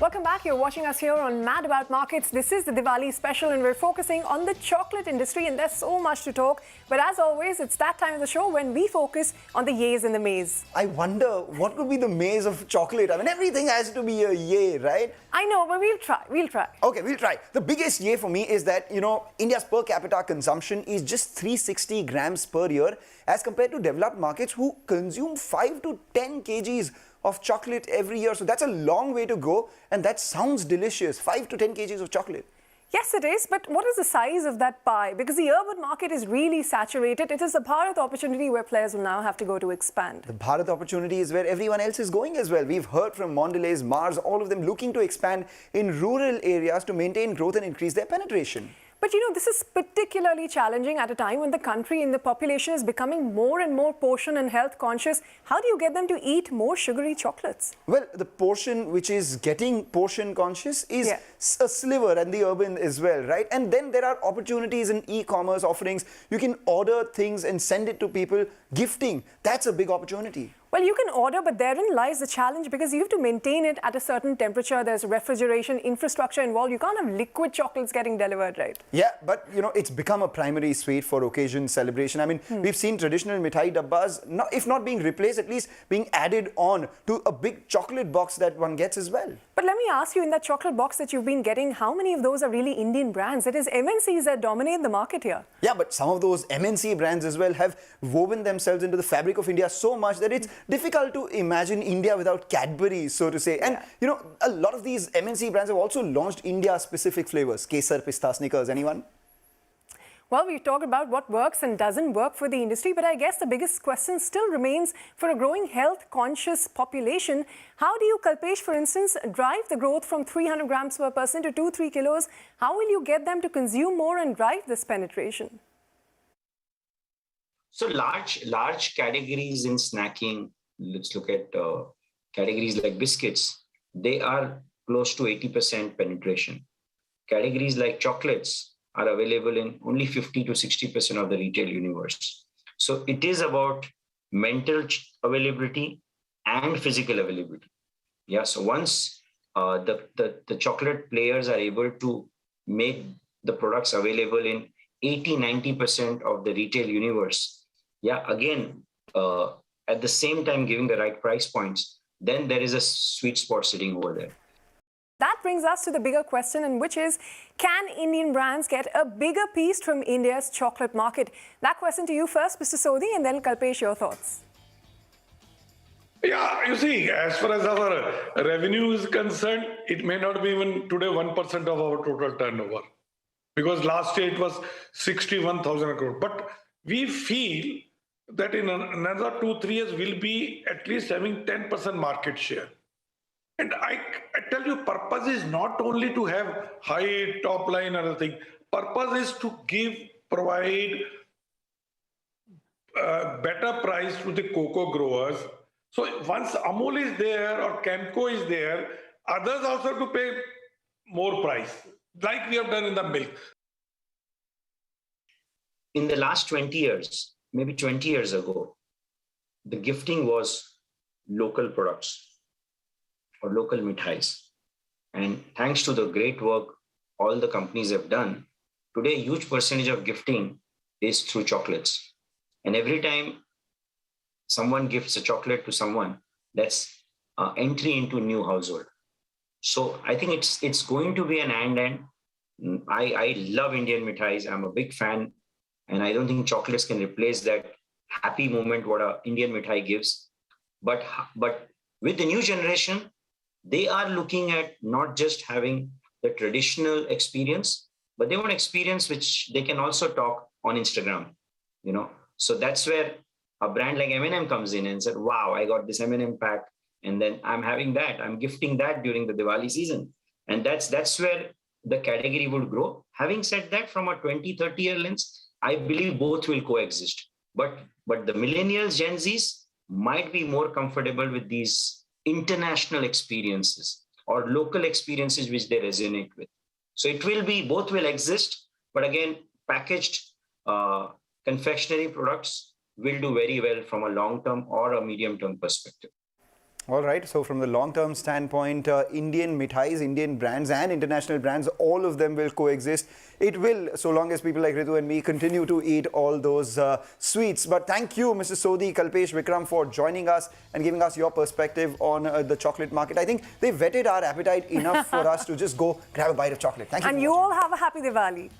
Welcome back. You're watching us here on Mad About Markets. This is the Diwali special and we're focusing on the chocolate industry, and there's so much to talk. But as always, it's that time of the show when we focus on the yays and the mays. I wonder what could be the maze of chocolate. I mean, everything has to be a yay, right? I know, but we'll try. Okay, we'll try. The biggest yay for me is that, India's per capita consumption is just 360 grams per year as compared to developed markets who consume 5 to 10 kgs of chocolate every year. So that's a long way to go, and that sounds delicious. 5 to 10 kgs of chocolate. Yes, it is. But what is the size of that pie? Because the urban market is really saturated. It is a Bharat opportunity where players will now have to go to expand. The Bharat opportunity is where everyone else is going as well. We've heard from Mondelez, Mars, all of them looking to expand in rural areas to maintain growth and increase their penetration. But this is particularly challenging at a time when the country and the population is becoming more and more portion and health conscious. How do you get them to eat more sugary chocolates? Well, the portion which is getting portion conscious is a sliver, and the urban as well, right? And then there are opportunities in e-commerce offerings. You can order things and send it to people. Gifting, that's a big opportunity. Well, you can order, but therein lies the challenge because you have to maintain it at a certain temperature. There's refrigeration, infrastructure involved. You can't have liquid chocolates getting delivered, right? Yeah, but it's become a primary sweet for occasion celebration. I mean, we've seen traditional mithai dabbas, if not being replaced, at least being added on to a big chocolate box that one gets as well. But let me ask you, in that chocolate box that you've been getting, how many of those are really Indian brands? It is MNCs that dominate the market here. Yeah, but some of those MNC brands as well have woven themselves into the fabric of India so much that it's difficult to imagine India without Cadbury, so to say. And, a lot of these MNC brands have also launched India-specific flavors. Kesar, pista, Snickers, anyone? Well, we talked about what works and doesn't work for the industry, but I guess the biggest question still remains for a growing health-conscious population. How do you, Kalpesh, for instance, drive the growth from 300 grams per person to 2-3 kilos? How will you get them to consume more and drive this penetration? So large categories in snacking, let's look at categories like biscuits. They are close to 80% penetration. Categories like chocolates are available in only 50 to 60% of the retail universe. So it is about mental availability and physical availability. Yeah, so once the chocolate players are able to make the products available in 80-90% of the retail universe, again, at the same time giving the right price points, then there is a sweet spot sitting over there. That brings us to the bigger question, and which is, can Indian brands get a bigger piece from India's chocolate market? That question to you first, Mr. Sodhi, and then Kalpesh, your thoughts. Yeah, you see, as far as our revenue is concerned, it may not be even today 1% of our total turnover, because last year it was 61,000 crore. But we feel that in another 2-3 years, we'll be at least having 10% market share. And I tell you, purpose is not only to have high top line or other thing. Purpose is to provide better price to the cocoa growers. So once Amul is there or Camco is there, others also have to pay more price, like we have done in the milk. In the last 20 years, maybe 20 years ago, the gifting was local products or local mithais. And thanks to the great work all the companies have done, today a huge percentage of gifting is through chocolates. And every time someone gifts a chocolate to someone, that's entry into a new household. So I think it's going to be an and. I love Indian mithais. I'm a big fan. And I don't think chocolates can replace that happy moment what an Indian mithai gives. But with the new generation, they are looking at not just having the traditional experience, but they want experience which they can also talk on Instagram, So that's where a brand like M&M comes in and said, wow, I got this M&M pack, and then I'm having that. I'm gifting that during the Diwali season. And that's where the category would grow. Having said that, from a 20-30 year lens, I believe both will coexist. But the millennials, Gen Zs, might be more comfortable with these international experiences or local experiences which they resonate with. So both will exist, but again, packaged confectionery products will do very well from a long-term or a medium-term perspective. All right, so from the long-term standpoint, Indian mithais, Indian brands and international brands, all of them will coexist. It will, so long as people like Ritu and me continue to eat all those sweets. But thank you, Mr. Sodhi, Kalpesh, Vikram, for joining us and giving us your perspective on the chocolate market. I think they whetted our appetite enough for us to just go grab a bite of chocolate. Thank you. And you all have a happy Diwali.